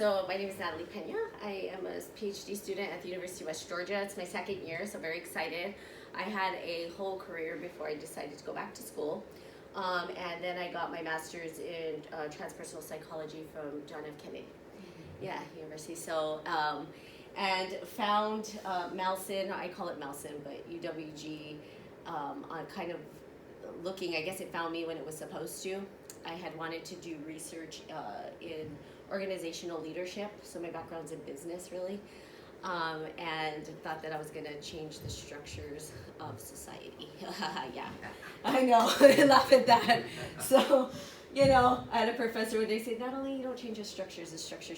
So my name is Natalie Pena. I am a PhD student at the University of West Georgia. It's my second year, so very excited. I had a whole career before I decided to go back to school. And then I got my master's in transpersonal psychology from John F. Kennedy. Yeah, University. So, and found Malson, I call it Malson, but UWG, on kind of looking, I guess it found me when it was supposed to. I had wanted to do research in organizational leadership, so my background's in business really, and thought that I was going to change the structures of society. Yeah, I know, I laugh at that. So, you know, I had a professor when they said, not only you don't change the structures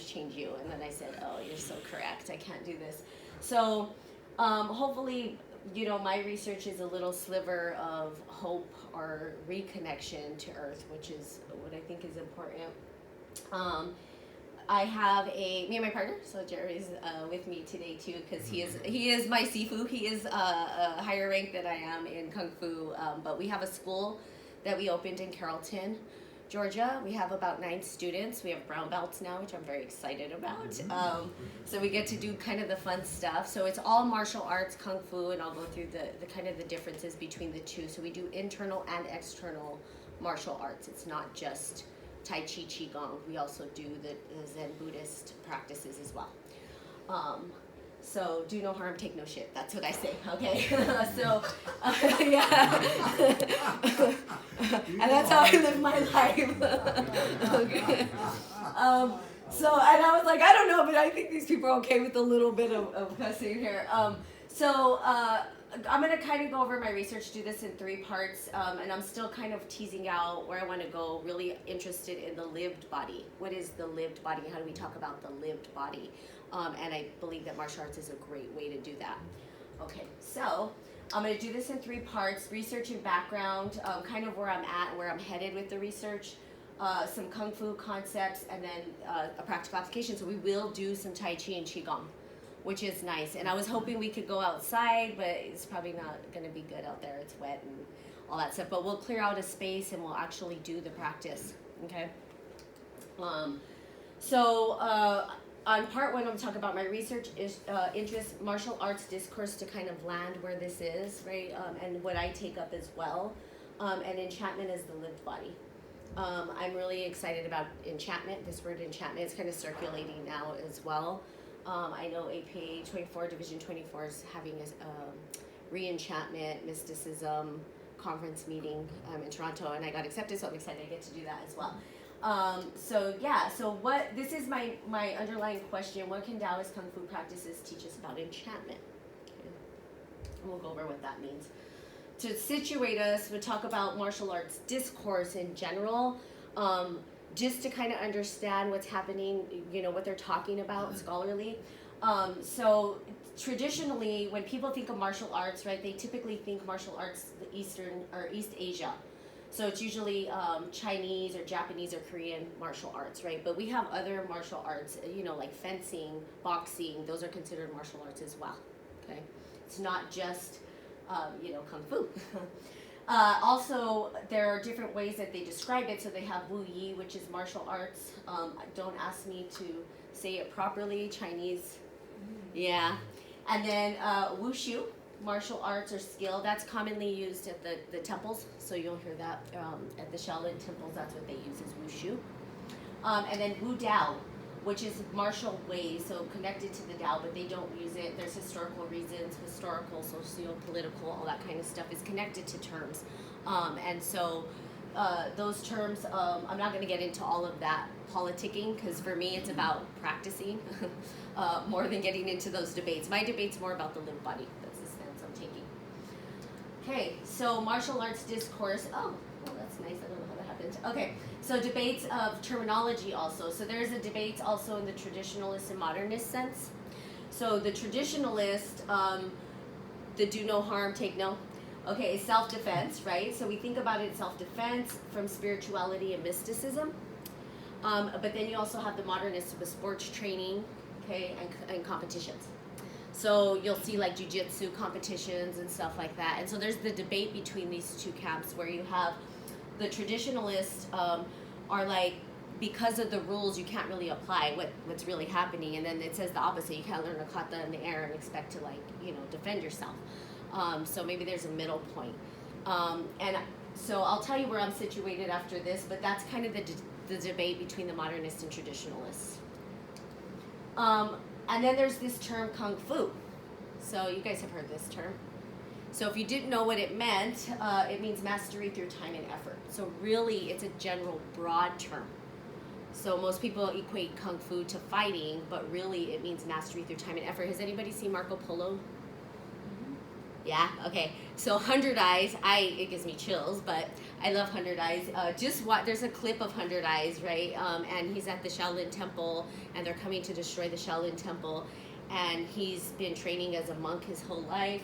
change you. And then I said, oh, you're so correct, I can't do this. So hopefully, you know, my research is a little sliver of hope or reconnection to Earth, which is what I think is important. I have me and my partner, so Jerry's with me today too, because he is my Sifu. He is a higher rank than I am in Kung Fu, but we have a school that we opened in Carrollton, Georgia. We have about 9 students. We have brown belts now, which I'm very excited about. So we get to do kind of the fun stuff. So it's all martial arts, Kung Fu, and I'll go through the kind of the differences between the two. So we do internal and external martial arts. It's not just Tai Chi Qigong. We also do the Zen Buddhist practices as well. So do no harm, take no shit. That's what I say, okay? So, yeah. And that's how I live my life. Okay. So, and I was like, I don't know, but I think these people are okay with a little bit of cussing here. I'm going to kind of go over my research, do this in 3 parts, and I'm still kind of teasing out where I want to go, really interested in the lived body. What is the lived body? How do we talk about the lived body? And I believe that martial arts is a great way to do that. Okay, so I'm going to do this in 3 parts, research and background, kind of where I'm at, where I'm headed with the research, some Kung Fu concepts, and then a practical application. So we will do some Tai Chi and Qigong, which is nice. And I was hoping we could go outside, but it's probably not going to be good out there. It's wet and all that stuff. But we'll clear out a space and we'll actually do the practice, okay? On part 1, I'm going to talk about my research interest, martial arts discourse to kind of land where this is, right? And what I take up as well. And enchantment is the lived body. I'm really excited about enchantment. This word enchantment is kind of circulating now as well. I know APA 24, Division 24 is having a re-enchantment, mysticism conference meeting in Toronto, and I got accepted, so I'm excited I get to do that as well. This is my underlying question: what can Daoist Kung Fu practices teach us about enchantment? Okay. And we'll go over what that means. To situate us, we'll talk about martial arts discourse in general, just to kind of understand what's happening, you know, what they're talking about scholarly. So traditionally, when people think of martial arts, right, they typically think martial arts the East Asia. So it's usually Chinese or Japanese or Korean martial arts, right? But we have other martial arts, you know, like fencing, boxing. Those are considered martial arts as well, okay? It's not just, you know, Kung Fu. Also, there are different ways that they describe it. So they have Wu Yi, which is martial arts. Don't ask me to say it properly, Chinese. Yeah. And then Wushu, martial arts or skill. That's commonly used at the temples. So you'll hear that at the Shaolin temples. That's what they use is Wushu. And then Wu Dao, which is martial ways, so connected to the Tao, but they don't use it. There's historical reasons, historical, socio-political, all that kind of stuff is connected to terms. And so those terms, I'm not going to get into all of that politicking, because for me it's about practicing more than getting into those debates. My debate's more about the lived body. That's the stance I'm taking. Okay, so martial arts discourse. Oh, well, that's nice. I don't know how that happened. Okay. So debates of terminology also. So there's a debate also in the traditionalist and modernist sense. So the traditionalist, the do no harm, take no. Okay, self-defense, right? So we think about it self-defense from spirituality and mysticism. But then you also have the modernists with sports training, okay, and competitions. So you'll see like jiu-jitsu competitions and stuff like that. And so there's the debate between these two camps where you have the traditionalists are like, because of the rules, you can't really apply what's really happening. And then it says the opposite. You can't learn a kata in the air and expect to, like, defend yourself. So maybe there's a middle point. And so I'll tell you where I'm situated after this, but that's kind of the debate between the modernists and traditionalists. And then there's this term kung fu. So you guys have heard this term. So if you didn't know what it meant, it means mastery through time and effort. So really, it's a general, broad term. So most people equate kung fu to fighting, but really it means mastery through time and effort. Has anybody seen Marco Polo? Mm-hmm. Yeah? Okay. So 100 Eyes, it gives me chills, but I love 100 Eyes. There's a clip of 100 Eyes, right? And he's at the Shaolin Temple, and they're coming to destroy the Shaolin Temple. And he's been training as a monk his whole life.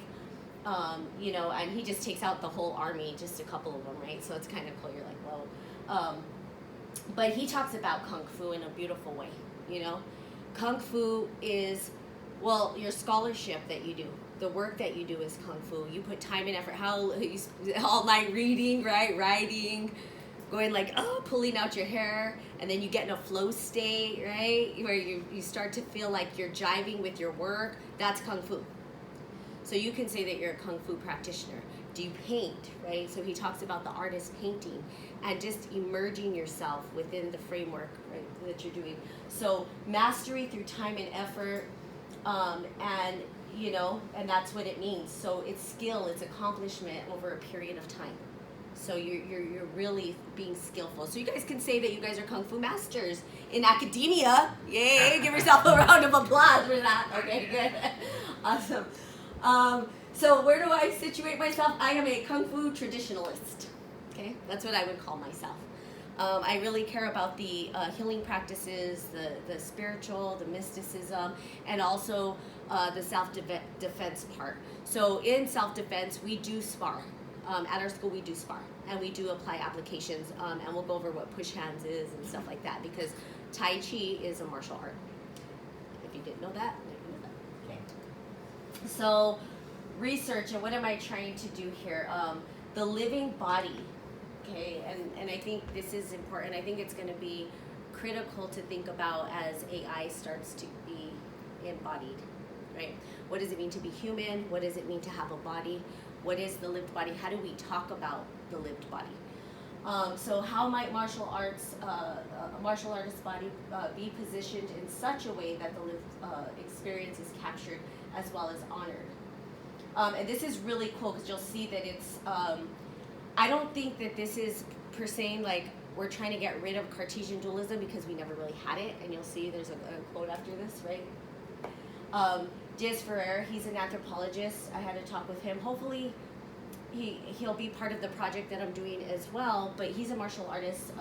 And he just takes out the whole army, just a couple of them, right? So it's kind of cool. You're like, whoa. But he talks about kung fu in a beautiful way, Kung fu is, your scholarship that you do. The work that you do is kung fu. You put time and effort. All night reading, right? Writing, going pulling out your hair, and then you get in a flow state, right? Where you start to feel like you're jiving with your work. That's kung fu. So you can say that you're a kung fu practitioner. Do you paint, right? So he talks about the artist painting and just emerging yourself within the framework, right, that you're doing. So mastery through time and effort, and that's what it means. So it's skill, it's accomplishment over a period of time. So you're really being skillful. So you guys can say that you guys are kung fu masters in academia. Yay! Give yourself a round of applause for that. Okay, good, awesome. So where do I situate myself? I am a kung fu traditionalist. Okay, that's what I would call myself. I really care about the healing practices, the spiritual, the mysticism, and also the self-defense part. So in self-defense, we do spar. At our school, we do spar, and we do apply applications, and we'll go over what push hands is and stuff like that, because Tai Chi is a martial art. If you didn't know that, you know that. Okay. So research, and what am I trying to do here? The living body, okay, and I think this is important. I think it's going to be critical to think about as AI starts to be embodied, right? What does it mean to be human? What does it mean to have a body? What is the lived body? How do we talk about the lived body? So how might martial artist's body be positioned in such a way that the lived experience is captured as well as honored? And this is really cool because you'll see that it's, I don't think that this is per se like we're trying to get rid of Cartesian dualism because we never really had it, and you'll see there's a quote after this, right? Diaz Ferrer, he's an anthropologist. I had a talk with him. Hopefully he'll be part of the project that I'm doing as well, but he's a martial artist,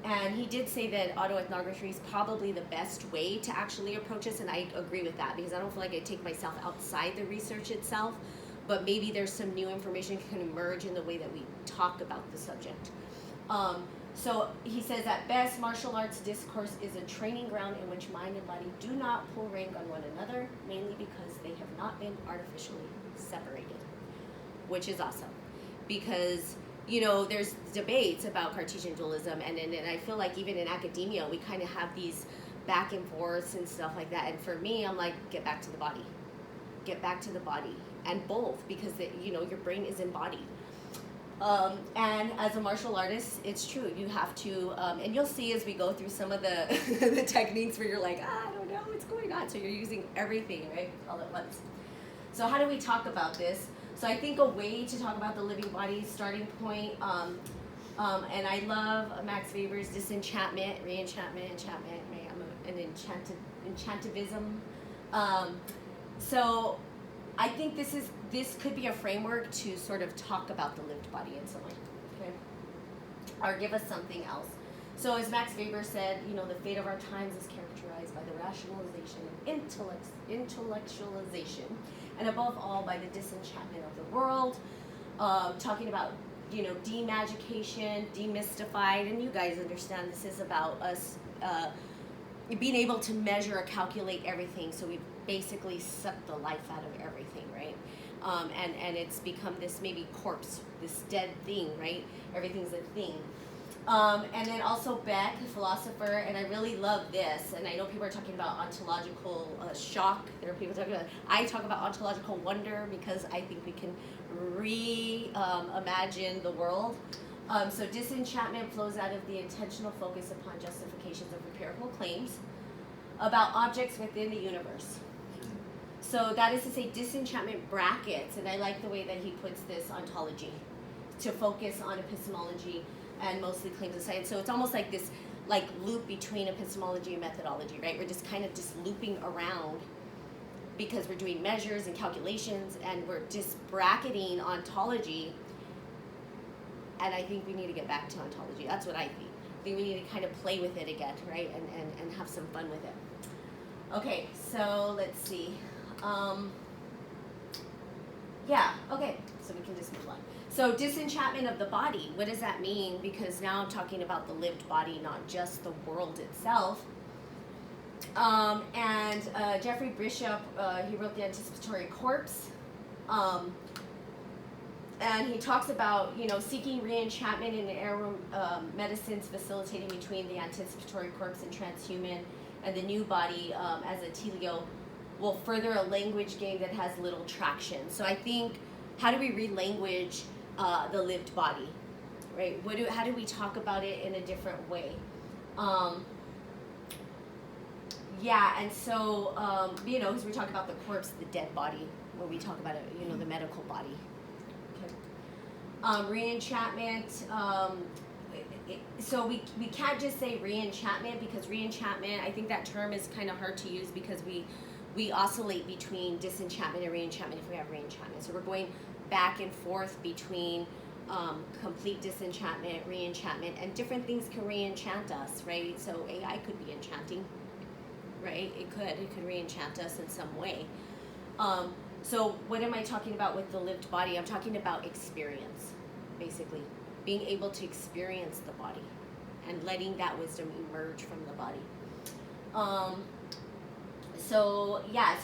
and he did say that autoethnography is probably the best way to actually approach this, and I agree with that because I don't feel like I take myself outside the research itself, but maybe there's some new information can emerge in the way that we talk about the subject. So he says, at best, martial arts discourse is a training ground in which mind and body do not pull rank on one another, mainly because they have not been artificially separated, which is awesome. Because, there's debates about Cartesian dualism, and I feel like even in academia, we kind of have these back and forths and stuff like that. And for me, I'm like, get back to the body. Get back to the body. And both, because, your brain is embodied. And as a martial artist, it's true. You have to, and you'll see as we go through some of the, the techniques where you're like, I don't know what's going on. So you're using everything, right, all at once. So how do we talk about this? So I think a way to talk about the living body starting point, and I love Max Weber's disenchantment, re-enchantment, enchantment, right? I'm an enchantivism. So I think this could be a framework to sort of talk about the lived body in some way, okay? Or give us something else. So as Max Weber said, the fate of our times is characterized by the rationalization and intellectualization, and above all by the disenchantment of the world, talking about, demagiccation, demystified, and you guys understand this is about us being able to measure or calculate everything, so we basically suck the life out of everything, right? And it's become this maybe corpse, this dead thing, right? Everything's a thing. And then also Beck, a philosopher, and I really love this. And I know people are talking about ontological shock. There are people talking about. I talk about ontological wonder because I think we can imagine the world. So disenchantment flows out of the intentional focus upon justifications of empirical claims about objects within the universe. So that is to say, disenchantment brackets, and I like the way that he puts this ontology to focus on epistemology and mostly claims of science. So it's almost like this loop between epistemology and methodology, right? We're just kind of just looping around because we're doing measures and calculations and we're just bracketing ontology. And I think we need to get back to ontology. That's what I think. I think we need to kind of play with it again, right? And have some fun with it. Okay, so let's see. Okay, so we can just move on. So disenchantment of the body, what does that mean? Because now I'm talking about the lived body, not just the world itself. Jeffrey Bishop, he wrote The Anticipatory Corpse. And he talks about, seeking re-enchantment in air medicines facilitating between the anticipatory corpse and transhuman and the new body as a teleo will further a language game that has little traction. So I think, how do we re-language the lived body, right? How do we talk about it in a different way? And so, because we talk about the corpse, the dead body, when we talk about it, the medical body. Okay. Re-enchantment, so we can't just say re-enchantment, because re-enchantment, I think that term is kind of hard to use because we oscillate between disenchantment and re-enchantment if we have re-enchantment. So we're going back and forth between complete disenchantment, re-enchantment, and different things can re-enchant us, right? So AI could be enchanting, right? It could re-enchant us in some way. So what am I talking about with the lived body? I'm talking about experience, basically. Being able to experience the body and letting that wisdom emerge from the body.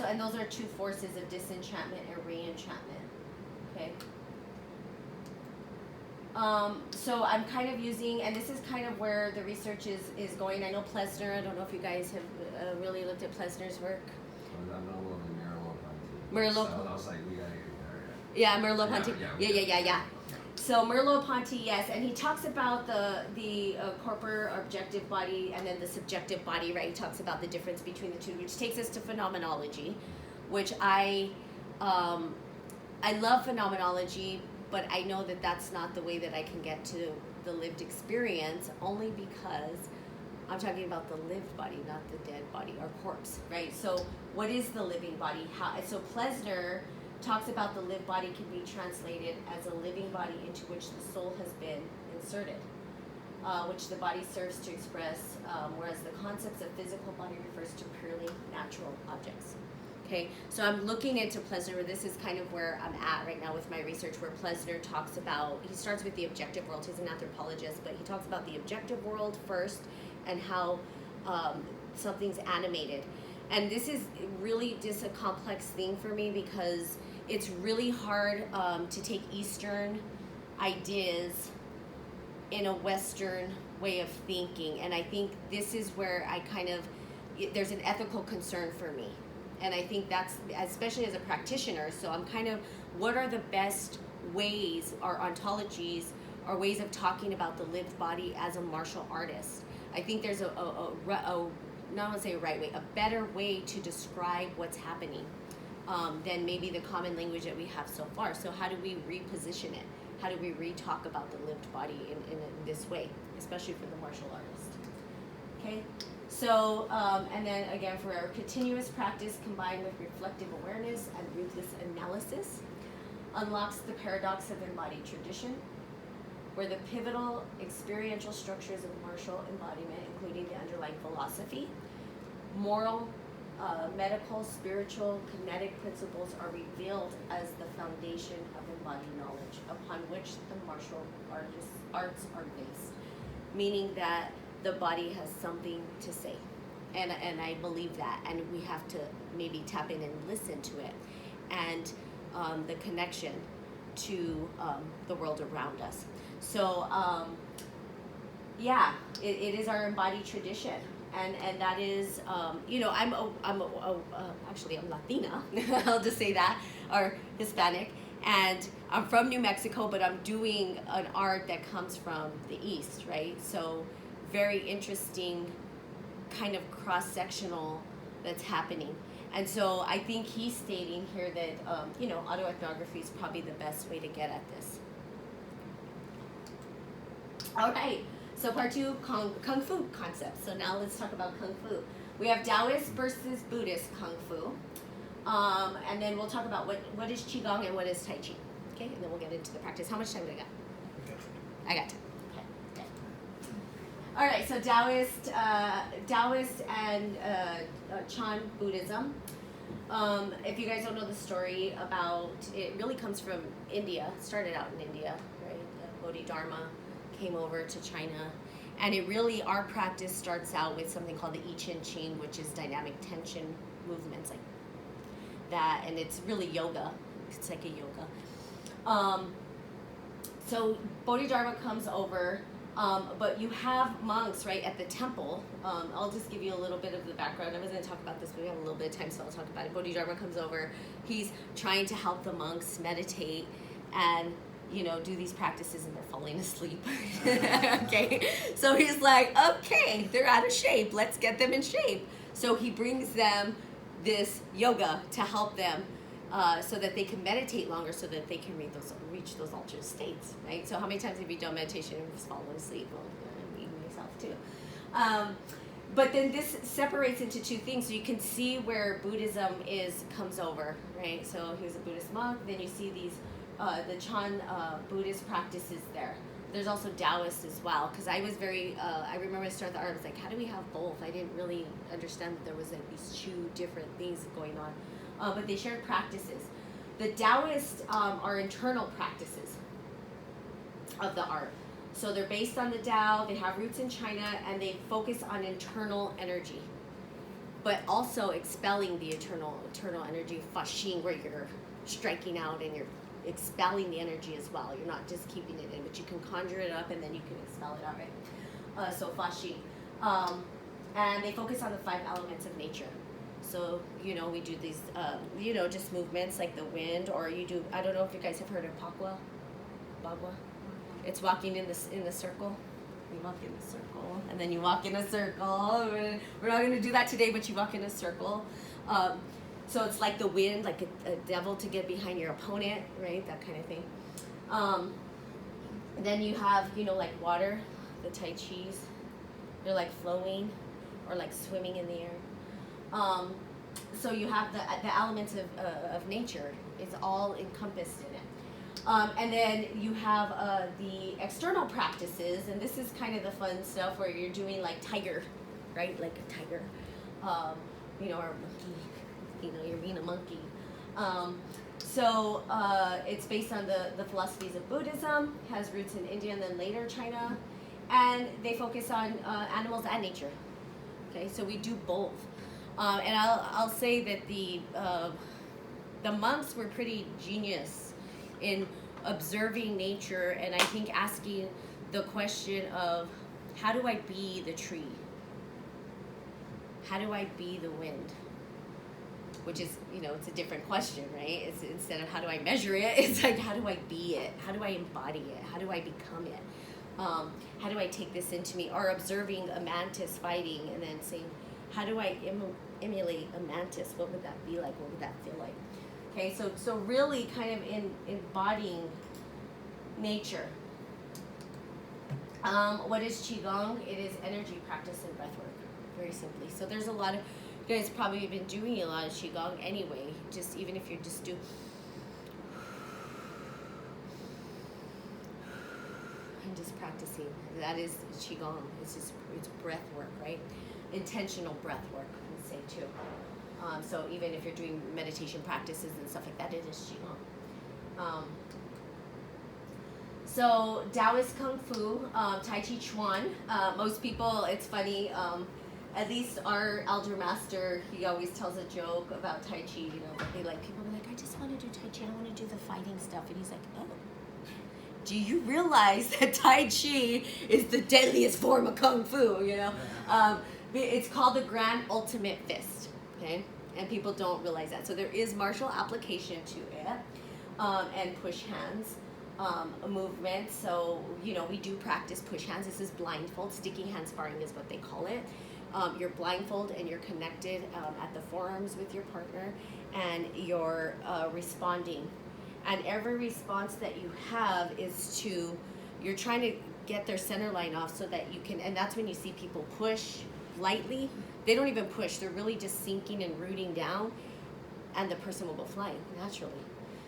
And those are two forces of disenchantment and re-enchantment. Okay. So I'm kind of using, and this is kind of where the research is going. I know Plesner, I don't know if you guys have really looked at Plesner's work. I'm not loving Merleau-Ponty. So I was like, we gotta get there. Yeah, Merleau-Ponty. Yeah. So Merleau-Ponty, yes, and he talks about the corporate objective body and then the subjective body, right? He talks about the difference between the two, which takes us to phenomenology, which I love phenomenology, but I know that that's not the way that I can get to the lived experience, only because I'm talking about the lived body, not the dead body or corpse, right? So what is the living body? So Plesner talks about the lived body can be translated as a living body into which the soul has been inserted, which the body serves to express, whereas the concepts of physical body refers to purely natural objects. Okay, so I'm looking into Plesner. This is kind of where I'm at right now with my research, where Plesner talks about, he starts with the objective world. He's an anthropologist, but he talks about the objective world first and how something's animated. And this is really just a complex thing for me because it's really hard to take Eastern ideas in a Western way of thinking. And I think this is where there's an ethical concern for me. And I think that's, especially as a practitioner, so I'm kind of, what are the best ways or ontologies or ways of talking about the lived body as a martial artist? I think there's not want to say a right way, a better way to describe what's happening than maybe the common language that we have so far. So how do we reposition it? How do we re-talk about the lived body in this way, especially for the martial artist? Okay, so, and then again, for our continuous practice combined with reflective awareness and ruthless analysis, unlocks the paradox of embodied tradition, where the pivotal experiential structures of martial embodiment, including the underlying philosophy, moral, medical, spiritual, kinetic principles are revealed as the foundation of embodied knowledge upon which the martial arts are based, meaning that the body has something to say. And I believe that, and we have to maybe tap in and listen to it, and the connection to the world around us. So Yeah, it is our embodied tradition, and that is, actually I'm Latina, I'll just say that, or Hispanic, and I'm from New Mexico, but I'm doing an art that comes from the East, right? So very interesting, kind of cross sectional that's happening. And so I think he's stating here that autoethnography is probably the best way to get at this. All right. So part 2, Kung Fu concepts. So now let's talk about Kung Fu. We have Daoist versus Buddhist Kung Fu. And then we'll talk about what is Qigong and what is Tai Chi. Okay, and then we'll get into the practice. How much time do I got? I got time. Okay. All right, so Daoist and Chan Buddhism. If you guys don't know the story about, it really comes from India. It started out in India, right? Bodhidharma came over to China, and it really, our practice starts out with something called the I Ching, which is dynamic tension movements like that, and it's really yoga. It's like a yoga. So Bodhidharma comes over, but you have monks, right, at the temple. I'll just give you a little bit of the background. I was going to talk about this, but we have a little bit of time, so I'll talk about it. Bodhidharma comes over. He's trying to help the monks meditate and do these practices, and they're falling asleep. Okay, so he's like, okay, they're out of shape. Let's get them in shape. So he brings them this yoga to help them so that they can meditate longer, so that they can reach those altered states, right? So how many times have you done meditation and just fallen asleep? Well, I'm eating myself too. But then this separates into two things. So you can see where Buddhism comes over, right? So he was a Buddhist monk. Then you see these the Chan Buddhist practices there. There's also Daoist as well, because I was I remember when I started the art, I was like, how do we have both? I didn't really understand that there was these two different things going on. But they shared practices. The Daoists are internal practices of the art. So they're based on the Tao, they have roots in China, and they focus on internal energy, but also expelling the internal energy, Hsing, where you're striking out and you're expelling the energy as well. You're not just keeping it in, but you can conjure it up and then you can expel it out, right? So Hsing. And they focus on the 5 elements of nature. So, we do these, just movements like the wind, or you do, I don't know if you guys have heard of Bagua. It's walking in the circle. You walk in a circle, and then you walk in a circle. We're not going to do that today, but you walk in a circle. So it's like the wind, like a devil to get behind your opponent, right? That kind of thing. And then you have, like water, the Tai Chis. They're like flowing or like swimming in the air. So you have the elements of nature. It's all encompassed in it. And then you have the external practices, and this is kind of the fun stuff where you're doing like tiger, right? Like a tiger, or monkey. You're being a monkey. So it's based on the philosophies of Buddhism, has roots in India and then later China, and they focus on animals and nature. Okay, so we do both. And I'll say that the monks were pretty genius in observing nature, and I think asking the question of, how do I be the tree? How do I be the wind? Which is, it's a different question, right? It's, instead of how do I measure it, it's like, how do I be it? How do I embody it? How do I become it? How do I take this into me? Or observing a mantis fighting and then saying, how do I emulate a mantis? What would that be like? What would that feel like? Okay, so really kind of embodying nature. What is Qigong? It is energy practice and breath work, very simply. So there's a lot of, you guys probably been doing a lot of Qigong anyway, just even if you just do, and just practicing. That is Qigong. It's breath work, right? Intentional breath work, I would say too. So even if you're doing meditation practices and stuff like that, it is Qigong. So Daoist Kung Fu, Tai Chi Chuan. Most people, it's funny, at least our elder master, he always tells a joke about Tai Chi, people be like, I just want to do Tai Chi, I don't want to do the fighting stuff. And he's like, oh, do you realize that Tai Chi is the deadliest form of Kung Fu, you know? It's called the Grand Ultimate Fist, okay? And people don't realize that. So there is martial application to it, and push hands movement. So, you know, we do practice push hands. This is blindfold. Sticky hand sparring is what they call it. You're blindfold and you're connected at the forearms with your partner, and you're responding. And every response that you have is you're trying to get their center line off so that you can, and that's when you see people push lightly. They don't even push, they're really just sinking and rooting down, and the person will go flying naturally.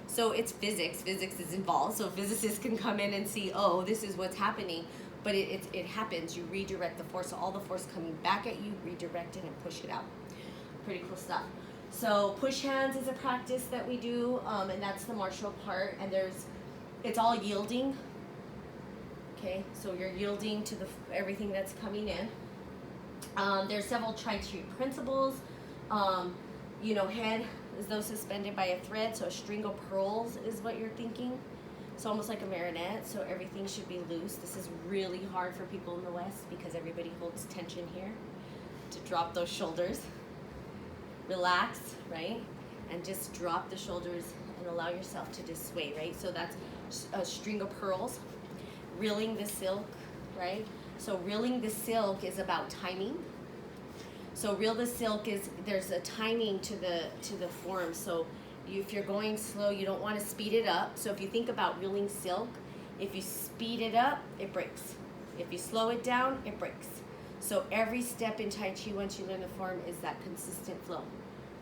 So it's physics is involved, so physicists can come in and see, oh, this is what's happening, but it happens. You redirect the force, so all the force coming back at you, redirect it and push it out. Pretty cool stuff. So push hands is a practice that we do, and that's the martial part, and it's all yielding. Okay, so you're yielding to everything that's coming in. There's several Tai Chi principles. You know, head is though suspended by a thread, so a string of pearls is what you're thinking. It's almost like a marionette, so everything should be loose. This is really hard for people in the West because everybody holds tension here. To drop those shoulders. Relax, right? And just drop the shoulders and allow yourself to just sway, right? So that's a string of pearls. Reeling the silk, right? So reeling the silk is about timing. So reel the silk is, there's a timing to the form. So if you're going slow, you don't want to speed it up. So if you think about reeling silk, if you speed it up, it breaks. If you slow it down, it breaks. So every step in Tai Chi, once you learn the form, is that consistent flow.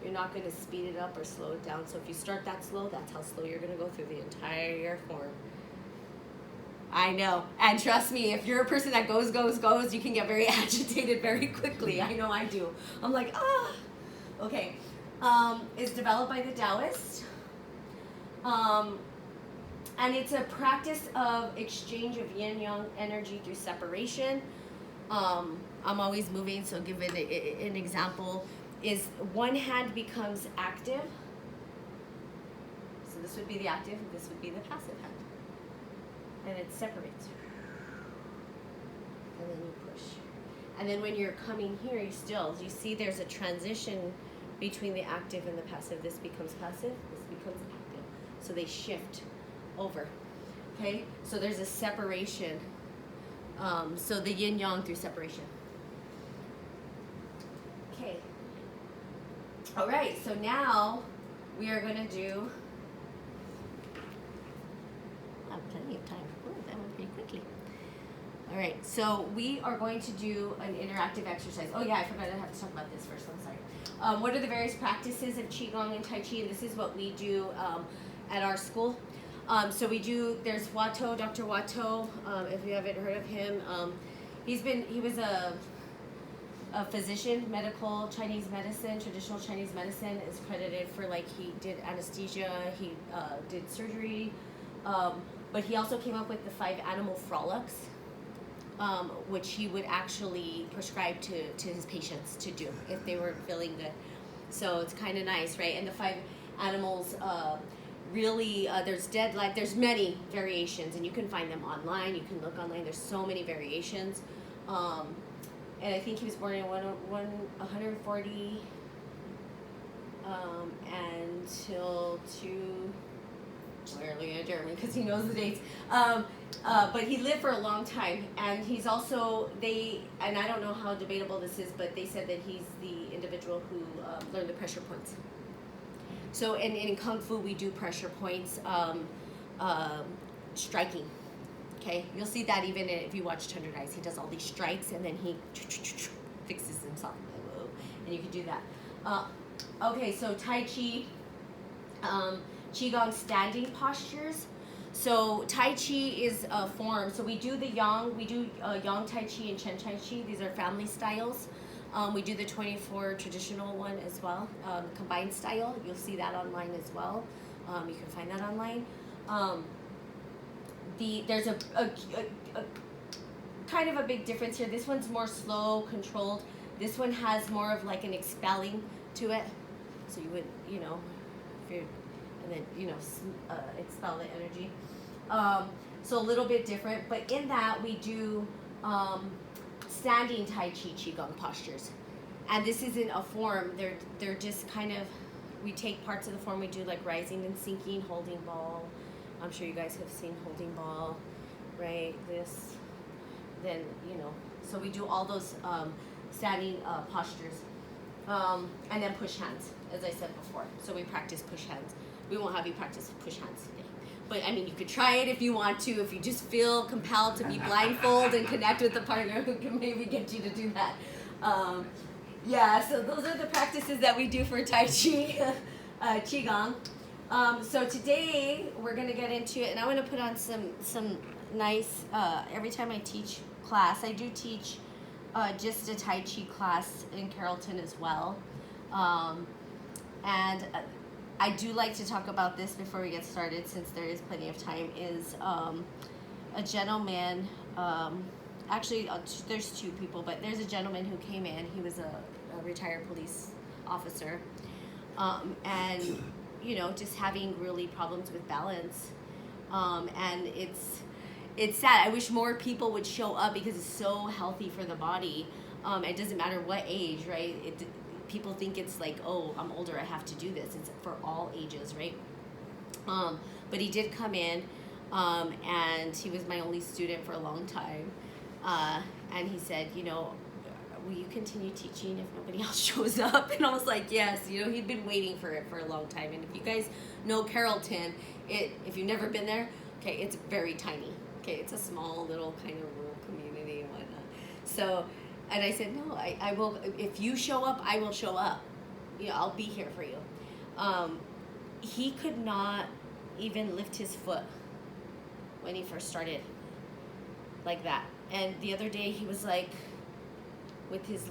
You're not going to speed it up or slow it down. So if you start that slow, that's how slow you're going to go through the entire form. I know. And trust me, if you're a person that goes, you can get very agitated very quickly. I know I do. I'm like, ah. Okay. It's developed by the Daoist. And it's a practice of exchange of yin-yang energy through separation. I'm always moving, so give it an example. Is one hand becomes active. So this would be the active, this would be the passive hand. And it separates. And then you push. And then when you're coming here, you see there's a transition between the active and the passive. This becomes passive, this becomes active. So they shift over. Okay? So there's a separation. So the yin-yang through separation. Okay. All right, so now we are going to do, I have plenty of time. Ooh, that went pretty quickly. All right, so we are going to do an interactive exercise. Oh yeah, I forgot I have to talk about this first, I'm sorry. What are the various practices of Qigong and Tai Chi? And this is what we do at our school. So we do, there's Watto, Dr. Watto, if you haven't heard of him. He was a physician, medical Chinese medicine, traditional Chinese medicine, is credited for, like, he did anesthesia, he did surgery, but he also came up with the 5 Animal Frolics, which he would actually prescribe to his patients to do if they weren't feeling good. So it's kind of nice, right? And the 5 animals, really, there's many variations, and you can find them online, you can look online, there's so many variations. And I think he was born in 140 until early in German, because he knows the dates. But he lived for a long time, and he's also, and I don't know how debatable this is, but they said that he's the individual who learned the pressure points. So in Kung Fu, we do pressure points, striking. Okay, you'll see that even if you watch 100 Eyes. He does all these strikes, and then he fixes himself. And you can do that. Okay, so Tai Chi, Qigong standing postures. So Tai Chi is a form. So we do the Yang, Yang Tai Chi and Chen Tai Chi. These are family styles. We do the 24 traditional one as well, combined style. You'll see that online as well. You can find that online. There's a kind of a big difference here. This one's more slow, controlled. This one has more of like an expelling to it. So you would, and then, expel the energy. So a little bit different, but in that we do standing Tai Chi Qigong postures. And this isn't a form, they're just kind of, we take parts of the form, we do like rising and sinking, holding ball. I'm sure you guys have seen holding ball, right? This, then, you know, so we do all those standing postures. And then push hands, as I said before. So we practice push hands. We won't have you practice push hands today. But I mean, you could try it if you want to, if you just feel compelled to be blindfold and connect with the partner who can maybe get you to do that. Yeah, so those are the practices that we do for Tai Chi, Qigong. So today we're gonna get into it, and I want to put on some nice, every time I teach class, I do teach just a Tai Chi class in Carrollton as well. And I do like to talk about this before we get started, since there is plenty of time, is a gentleman, actually there's two people, but there's a gentleman who came in. He was a retired police officer, and you know, just having really problems with balance, and it's sad. I wish more people would show up because it's so healthy for the body. It doesn't matter what age, right? People think it's like, oh, I'm older, I have to do this. It's for all ages, right? But he did come in, and he was my only student for a long time. And he said, you know, will you continue teaching if nobody else shows up? And I was like, yes. You know, he'd been waiting for it for a long time. And if you guys know Carrollton, if you've never been there, okay, it's very tiny. Okay, it's a small little kind of rural community and whatnot. So, and I said, no, I will, if you show up, I will show up. You know, I'll be here for you. He could not even lift his foot when he first started like that. And the other day he was like,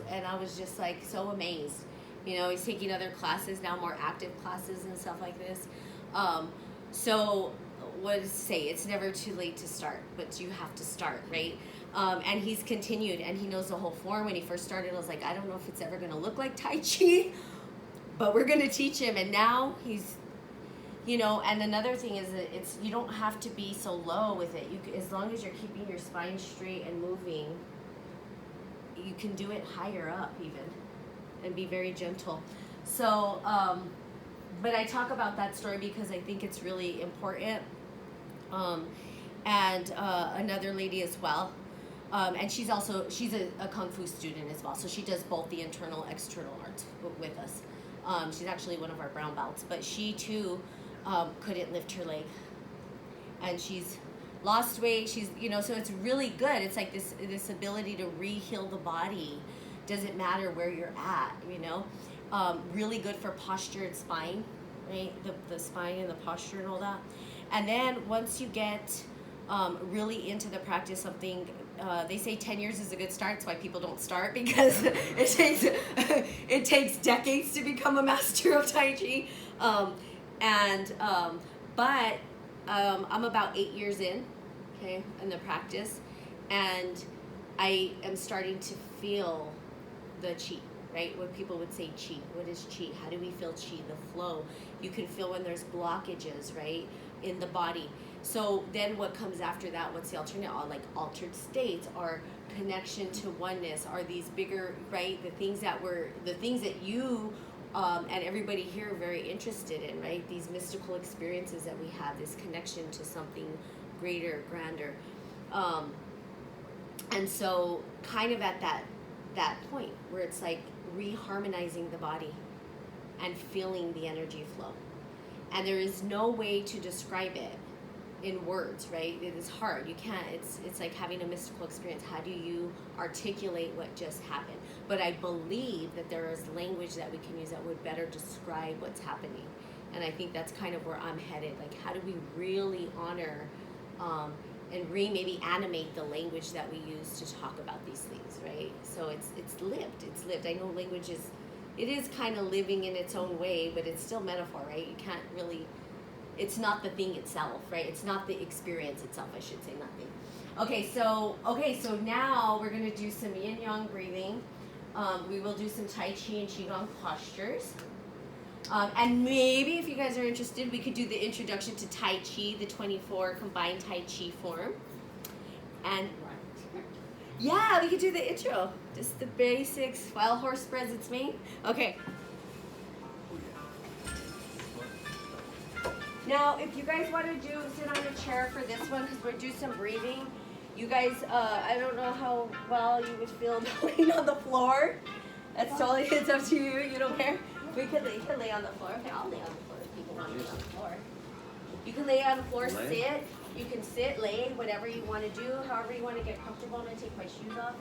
and I was just like so amazed. You know, he's taking other classes now, more active classes and stuff like this. So what to say, it's never too late to start, but you have to start, right? And he's continued, and he knows the whole form. When he first started, I was like, I don't know if it's ever going to look like Tai Chi, but we're going to teach him. And now he's, you know, and another thing is that you don't have to be so low with it. As long as you're keeping your spine straight and moving, you can do it higher up even, and be very gentle. So, but I talk about that story because I think it's really important. And another lady as well. And she's a Kung Fu student as well. So she does both the internal, external arts with us. She's actually one of our brown belts, but she too couldn't lift her leg. And she's lost weight. She's, you know, so it's really good. It's like this ability to re-heal the body. Doesn't matter where you're at, you know. Really good for posture and spine, right? The spine and the posture and all that. And then once you get really into the practice, something they say 10 years is a good start. That's why people don't start, because it takes decades to become a master of Tai Chi. But I'm about 8 years in, okay, in the practice, and I am starting to feel the Qi, right? What people would say Qi. What is Qi? How do we feel Qi? The flow. You can feel when there's blockages, right, in the body. So then what comes after that? What's the alternate? Like altered states, or connection to oneness, are these bigger, right? The things that you and everybody here are very interested in, right? These mystical experiences that we have, this connection to something greater, grander. And so kind of at that point where it's like reharmonizing the body and feeling the energy flow. And there is no way to describe it in words, right? It is hard. You can't, it's like having a mystical experience. How do you articulate what just happened? But I believe that there is language that we can use that would better describe what's happening. And I think that's kind of where I'm headed. Like, how do we really honor and maybe animate the language that we use to talk about these things, right? So it's lived. I know language is kind of living in its own way, but it's still metaphor, right? You can't really, it's not the thing itself, right? It's not the experience itself, I should say, nothing. Okay, so now we're gonna do some yin yang breathing. We will do some Tai Chi and Qigong postures. And maybe if you guys are interested, we could do the introduction to Tai Chi, the 24 combined Tai Chi form. And yeah, we could do the intro. Just the basics. Wild horse spreads its mane. Okay. Now, if you guys want to sit on a chair for this one, because we're do some breathing. You guys, I don't know how well you would feel laying on the floor. That's totally, it's up to you. You don't care. You can lay on the floor. Okay, I'll lay on the floor if people want to lay on the floor. You can lay on the floor, sit. You can sit, lay, whatever you want to do, however you want to get comfortable. I'm going to take my shoes off.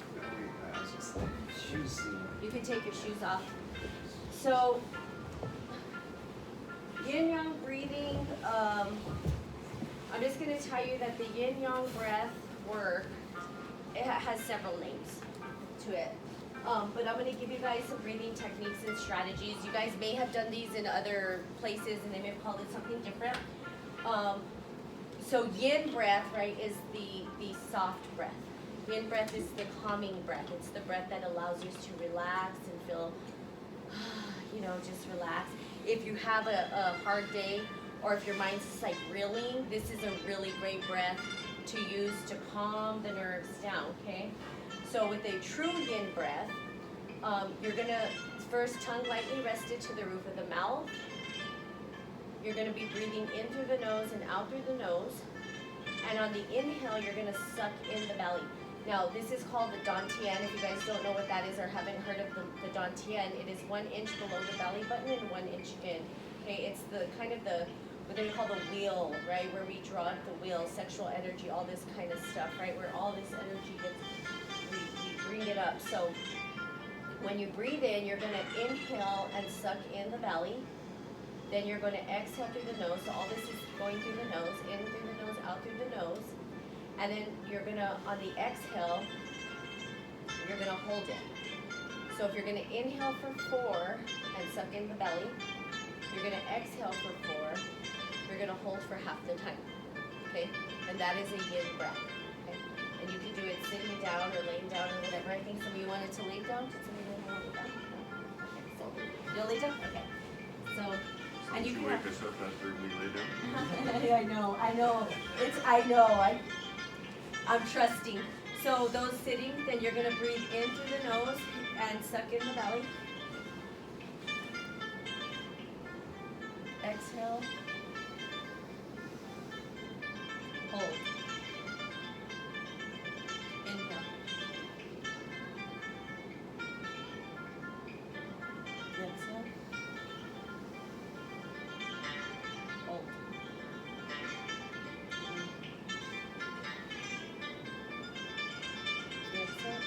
You can take your shoes off. So, yin-yang breathing, I'm just going to tell you that the yin-yang breath work, it has several names to it. But I'm going to give you guys some breathing techniques and strategies. You guys may have done these in other places and they may have called it something different. So yin breath, right, is the soft breath. Yin breath is the calming breath. It's the breath that allows you to relax and feel, just relax. If you have a hard day or if your mind's just like reeling, this is a really great breath to use to calm the nerves down, okay? So with a true yin breath, you're gonna first tongue lightly rested to the roof of the mouth. You're gonna be breathing in through the nose and out through the nose. And on the inhale, you're gonna suck in the belly. Now, this is called the dantian. If you guys don't know what that is or haven't heard of the dantian, it is 1 inch below the belly button and 1 inch in. Okay, it's the kind of what they call the wheel, right? Where we draw up the wheel, sexual energy, all this kind of stuff, right? Where all this energy gets, we bring it up. So when you breathe in, you're gonna inhale and suck in the belly. Then you're going to exhale through the nose. So all this is going through the nose, in through the nose, out through the nose. And then you're going to, on the exhale, you're going to hold it. So if you're going to inhale for 4 and suck in the belly, you're going to exhale for 4. You're going to hold for half the time. Okay? And that is a yin breath. Okay? And you can do it sitting down or laying down or whatever. I think some of you wanted to lay down. Did somebody want to lay down? No? Okay. So you'll lay down? Okay. So, and you can wake us up after we lay down? I know. I'm trusting. So those sitting, then you're gonna breathe in through the nose and suck in the belly. Exhale. Hold. Inhale. Exhale. Hold. Exhale.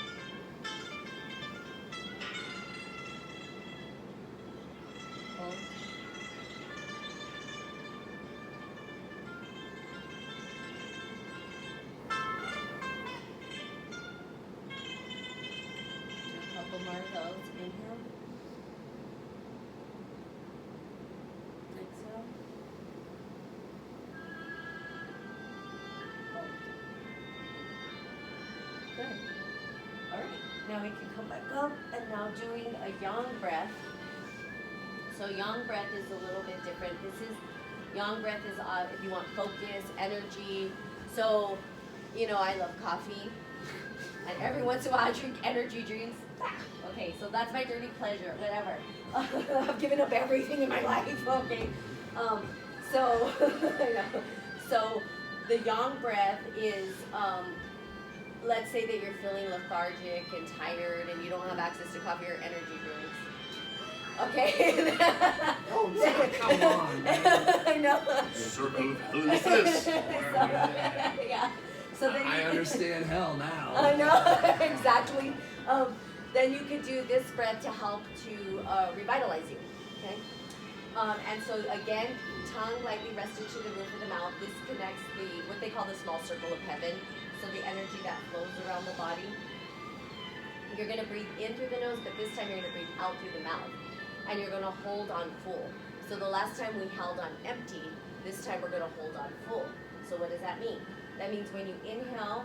Hold. Do a couple more of those. Inhale. Exhale. Hold. Good. All right. Now we can come back up and now doing a yang breath. So yang breath is a little bit different. Yang breath is if you want focus, energy. So, I love coffee. And every once in a while I drink energy drinks. Okay, so that's my dirty pleasure, whatever. I've given up everything in my life, okay. So, so the yang breath is, let's say that you're feeling lethargic and tired and you don't have access to coffee or energy drinks. Okay. Oh, come on, man. I know. Circle of hell is this? Yeah. So then I understand hell now. I know, exactly. Then you could do this breath to help to revitalize you, okay? And so again, tongue lightly rested to the roof of the mouth. This connects what they call the small circle of heaven. So the energy that flows around the body. You're gonna breathe in through the nose, but this time you're gonna breathe out through the mouth. And you're gonna hold on full. So the last time we held on empty, this time we're gonna hold on full. So what does that mean? That means when you inhale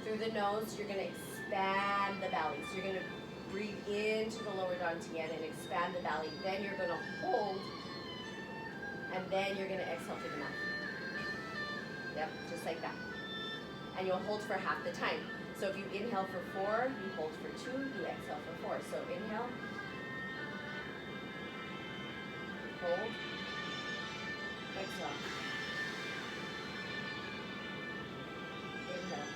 through the nose, you're gonna expand the belly. So you're gonna breathe into the lower dantian and expand the belly. Then you're gonna hold And then you're gonna exhale through the mouth. Yep, just like that. And you'll hold for half the time. So if you inhale for 4, you hold for 2, you exhale for 4. So inhale. Hold. Exhale. Inhale.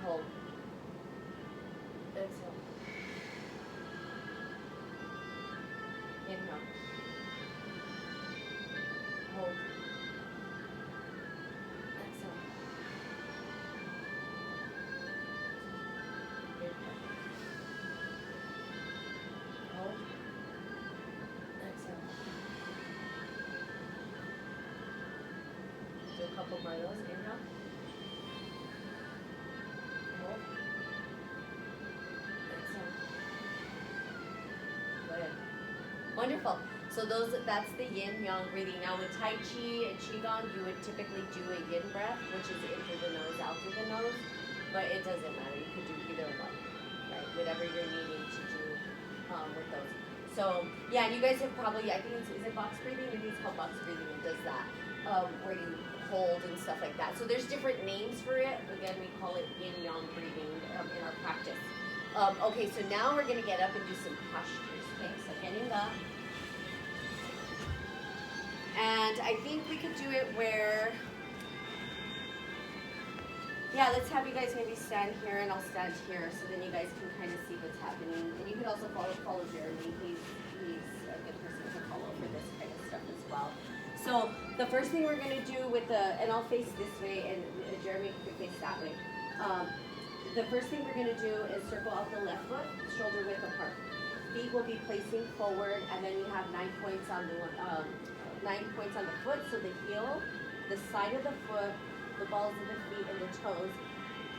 Hold. Exhale. Inhale. Hold. Exhale. Inhale. Hold. Exhale. Do a couple more of those. Inhale. Hold. Exhale. Good. Wonderful. So that's the yin yang breathing. Now with Tai Chi and Qigong, you would typically do a yin breath, which is in through the nose, out through the nose. But it doesn't matter. You could do either one, right? Whatever you're needing to do with those. So yeah, and you guys have probably, I think is it box breathing? I think it's called box breathing. It does that, where you hold and stuff like that. So there's different names for it. Again, we call it yin yang breathing in our practice. Okay, so now we're gonna get up and do some postures. Okay, so getting up. And I think we could do it where, yeah, let's have you guys maybe stand here and I'll stand here so then you guys can kind of see what's happening. And you can also follow Jeremy. He's a good person to follow for this kind of stuff as well. So the first thing we're going to do with and I'll face this way and Jeremy can face that way. The first thing we're going to do is circle out the left foot, shoulder width apart. Feet will be placing forward and then you have 9 points on the 9 points on the foot, so the heel, the side of the foot, the balls of the feet, and the toes.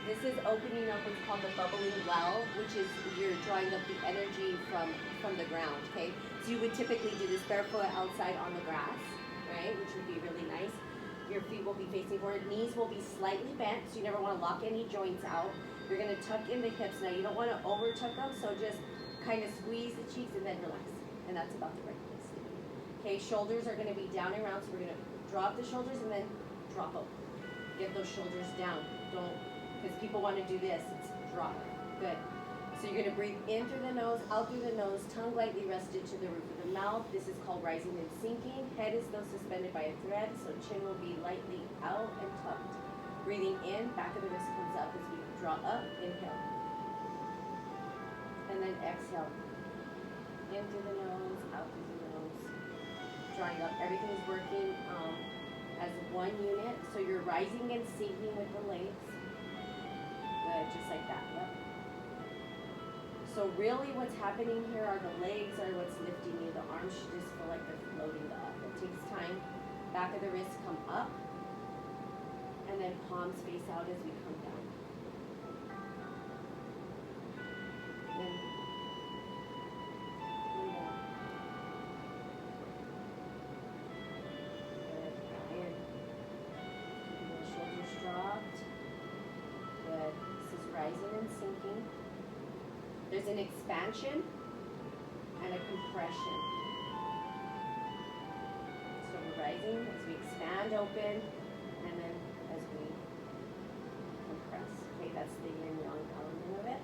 This is opening up what's called the bubbling well, which is you're drawing up the energy from the ground, okay? So you would typically do this barefoot outside on the grass, right, which would be really nice. Your feet will be facing forward. Knees will be slightly bent, so you never want to lock any joints out. You're going to tuck in the hips. Now, you don't want to over-tuck them, so just kind of squeeze the cheeks and then relax. And that's about the right place. Okay, shoulders are going to be down and round, so we're going to drop the shoulders and then drop them. Get those shoulders down. Don't, because people want to do this. It's drop. Good. So you're going to breathe in through the nose, out through the nose, tongue lightly rested to the roof of the mouth. This is called rising and sinking. Head is though suspended by a thread, so chin will be lightly out and tucked. Breathing in, back of the wrist comes up as we draw up, inhale. And then exhale. In through the nose, out through the nose. Drawing up, everything is working as one unit. So you're rising and sinking with the legs. Good, just like that. Yep. So really what's happening here are the legs are what's lifting you. The arms should just feel like they're floating up. It takes time. Back of the wrists come up. And then palms face out as we come down. Then rising and sinking. There's an expansion and a compression. So we're rising as we expand open and then as we compress. Okay, that's the yin yang element of it.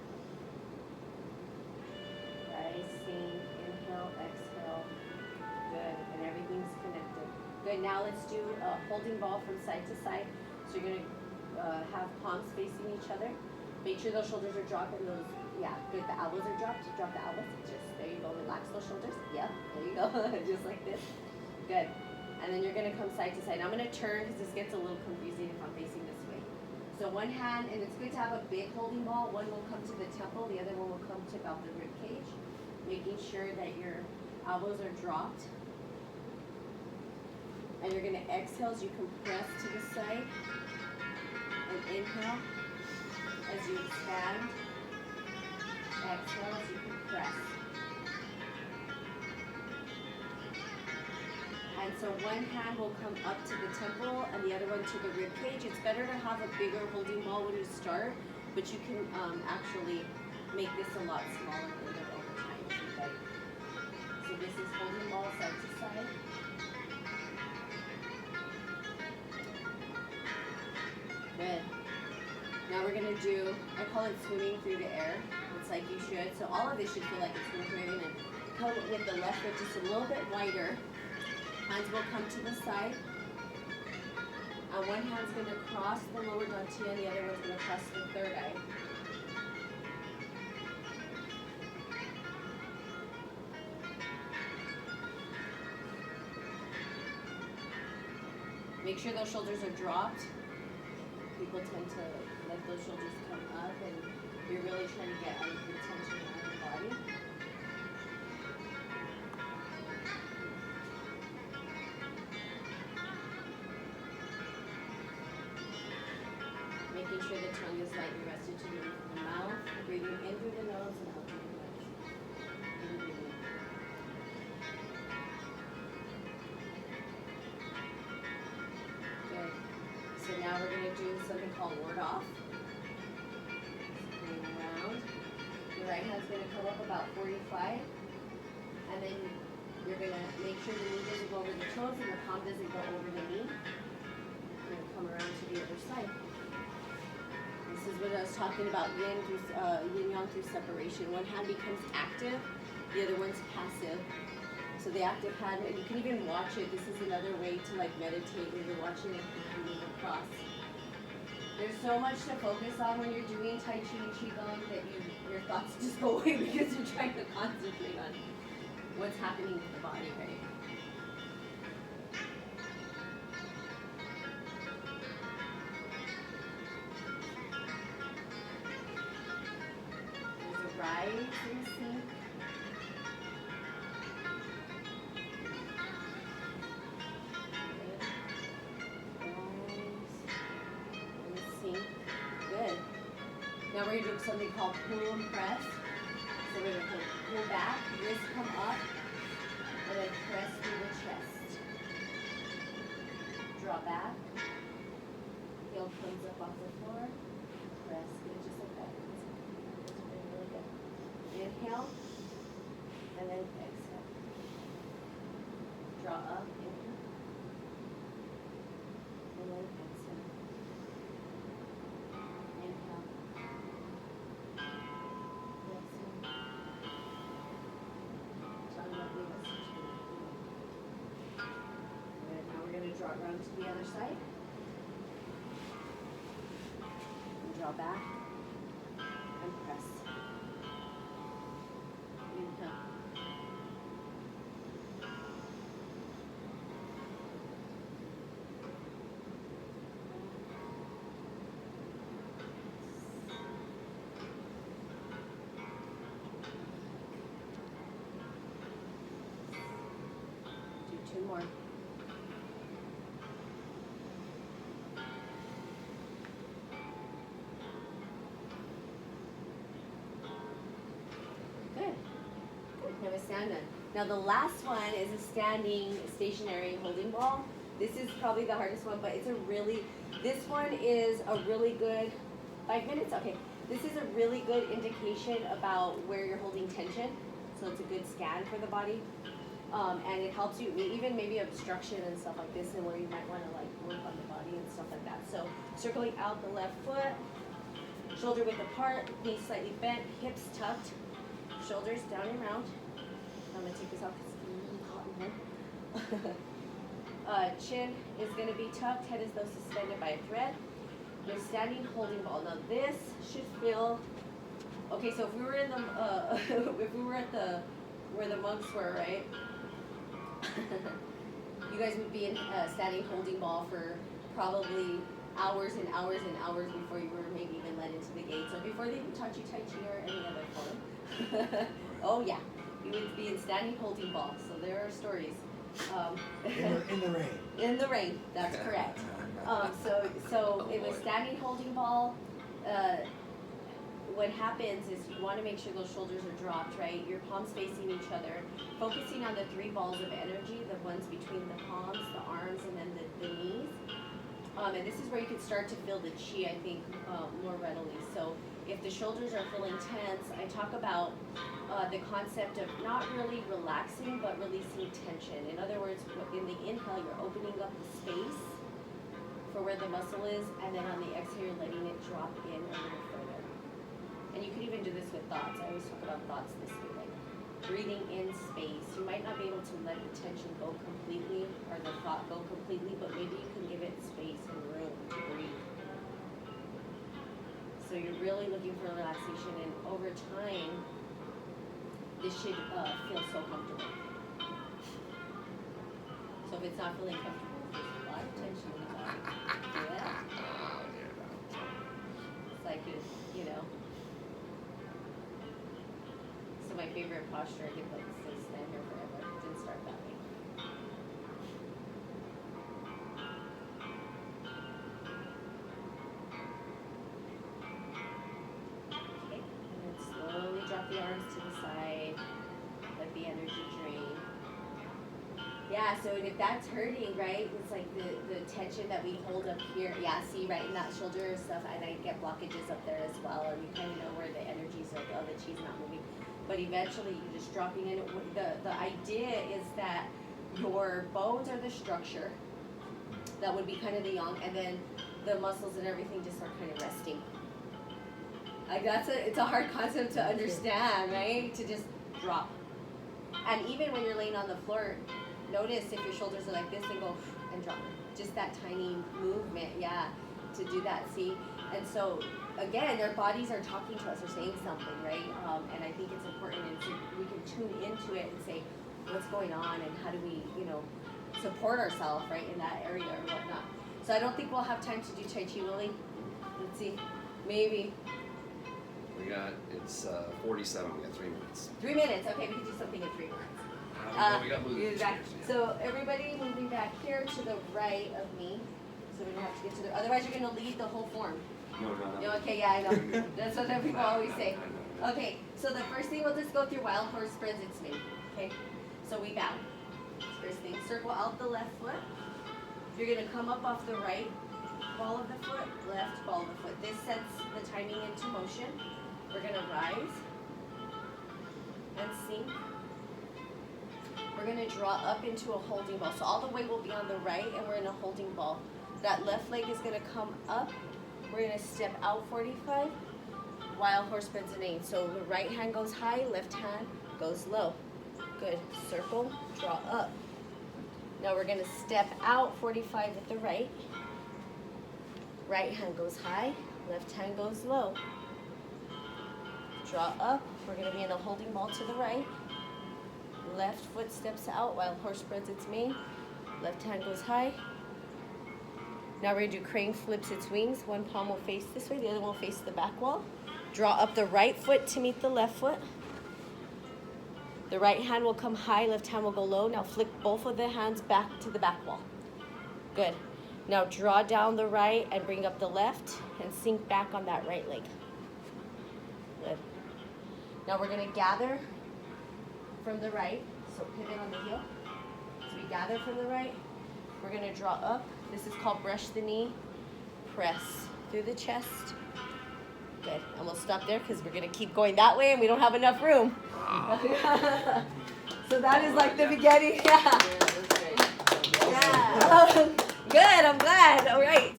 Rising, inhale, exhale. Good, and everything's connected. Good, now let's do a holding ball from side to side. So you're going to have palms facing each other. Make sure those shoulders are dropped and those, yeah, good. The elbows are dropped. Drop the elbows. Just, there you go. Relax those shoulders. Yep, there you go. Just like this. Good. And then you're going to come side to side. I'm going to turn because this gets a little confusing if I'm facing this way. So one hand, and it's good to have a big holding ball. One will come to the temple. The other one will come to about the rib cage. Making sure that your elbows are dropped. And you're going to exhale as you compress to the side. And inhale as you expand. Exhale as you compress. And so one hand will come up to the temple and the other one to the rib cage. It's better to have a bigger holding ball when you start, but you can actually make this a lot smaller later over time if you'd like. So this is holding side. Good. Now we're gonna do, I call it swimming through the air. It's like you should. So all of this should feel like it's swimming through. You're gonna come with the left foot just a little bit wider. Hands will come to the side. One hand's gonna cross the lower dantian, and the other one's gonna cross the third eye. Make sure those shoulders are dropped. People tend to let those shoulders come up, and you're really trying to get the tension out of the body. Making sure the tongue is lightly rested to the mouth, breathing in through the nose and out through the nose. And breathing. Good. So now we're going to do something called ward off. Spin around. The right hand's going to come up about 45. And then you're going to make sure the knee doesn't go over the toes and the palm doesn't go over the knee. You're going to come around to the other side. This is what I was talking about, yin yang through separation. One hand becomes active, the other one's passive. So the active hand, and you can even watch it. This is another way to like meditate where you're watching it move across. There's so much to focus on when you're doing Tai Chi and Qigong that your thoughts just go away because you're trying to concentrate on what's happening with the body, right? Rise and sink. Rise and sink. Good. Now we're going to do something called pull and press. So we're going to pull back, wrists come up, and then press through the chest. Draw back. Heel comes up off the floor. Press. Good, just like that. Inhale, and then exhale. Draw up, inhale, and then exhale. Inhale, exhale. Tongue up, leave us. Good, now we're going to draw around to the other side. And draw back, and press. Do two more. Good. Namaste. Now the last one is a standing stationary holding ball. This is probably the hardest one, but this one is a really good, 5 minutes? Okay. This is a really good indication about where you're holding tension. So it's a good scan for the body. And it helps you, even maybe obstruction and stuff like this, and where you might want to like work on the body and stuff like that. So circling out the left foot, shoulder width apart, knees slightly bent, hips tucked, shoulders down and round. I'm going to take this off because it's really hot in here. Chin is going to be tucked, head as though suspended by a thread. You're standing holding ball. Now this should feel, okay, so if we were in the, if we were at where the monks were, right? You guys would be in standing holding ball for probably hours and hours and hours before you were maybe even let into the gate. So before they even taught you Tai Chi or any other form. Oh yeah, you would be in standing holding ball. So there are stories. In the rain. In the rain, that's correct. So it was standing holding ball. What happens is you want to make sure those shoulders are dropped, right? Your palms facing each other, focusing on the 3 balls of energy, the ones between the palms, the arms, and then the knees. And this is where you can start to feel the chi, I think, more readily. So if the shoulders are feeling tense, I talk about the concept of not really relaxing, but releasing tension. In other words, in the inhale, you're opening up the space for where the muscle is, and then on the exhale, you're letting it drop in a little further. And you can even do this with thoughts. I always talk about thoughts this way, like breathing in space. You might not be able to let the tension go completely, or the thought go completely, but maybe you can give it space and room to breathe. So you're really looking for relaxation, and over time, this should feel so comfortable. So if it's not feeling comfortable, there's a lot of tension in the body. Yeah. It's like, you know. So my favorite posture, I could like say stand here forever. It didn't start that way. Okay, and then slowly drop the arms to the side. Let the energy drain. Yeah, so if that's hurting, right, it's like the tension that we hold up here. Yeah, see, right in that shoulder stuff, and I get blockages up there as well, and you kind of know where the energies are, oh, the chi's not moving. But eventually you're just dropping in. The idea is that your bones are the structure. That would be kind of the yang, and then the muscles and everything just are kind of resting. Like it's a hard concept to understand, right? To just drop. And even when you're laying on the floor, notice if your shoulders are like this and go and drop. Just that tiny movement, yeah, to do that, see? And so, again, our bodies are talking to us, they're saying something, right? And I think it's important, and so we can tune into it and say, what's going on, and how do we, support ourselves, right, in that area or whatnot. So I don't think we'll have time to do Tai Chi, will we? Let's see, maybe. It's 47, we got 3 minutes. 3 minutes, okay, we can do something in 3 minutes. We got moving Back. So everybody moving back here to the right of me. So we don't have to get to the, otherwise you're going to lead the whole form. No. Okay, yeah, I know. That's what people always say. Okay, so the first thing we'll just go through wild horse spreads its name. Okay, so we bow. First thing, circle out the left foot. You're going to come up off the right ball of the foot, left ball of the foot. This sets the timing into motion. We're going to rise and sink. We're going to draw up into a holding ball. So all the weight will be on the right, and we're in a holding ball. That left leg is going to come up. We're going to step out 45. Wild horse spreads an 8. So the right hand goes high, left hand goes low. Good. Circle, draw up. Now we're going to step out 45 with the right. Right hand goes high, left hand goes low. Draw up. We're going to be in a holding ball to the right. Left foot steps out, wild horse spreads its mane. Left hand goes high. Now we're going to do crane flips its wings. One palm will face this way, the other one will face the back wall. Draw up the right foot to meet the left foot. The right hand will come high, left hand will go low. Now flick both of the hands back to the back wall. Good. Now draw down the right and bring up the left and sink back on that right leg. Good. Now we're going to gather from the right, so pivot on the heel. So we gather from the right. We're going to draw up. This is called brush the knee. Press through the chest. Good. And we'll stop there because we're going to keep going that way and we don't have enough room. So that is like the beginning. Yeah. Yeah. Good. I'm glad. All right.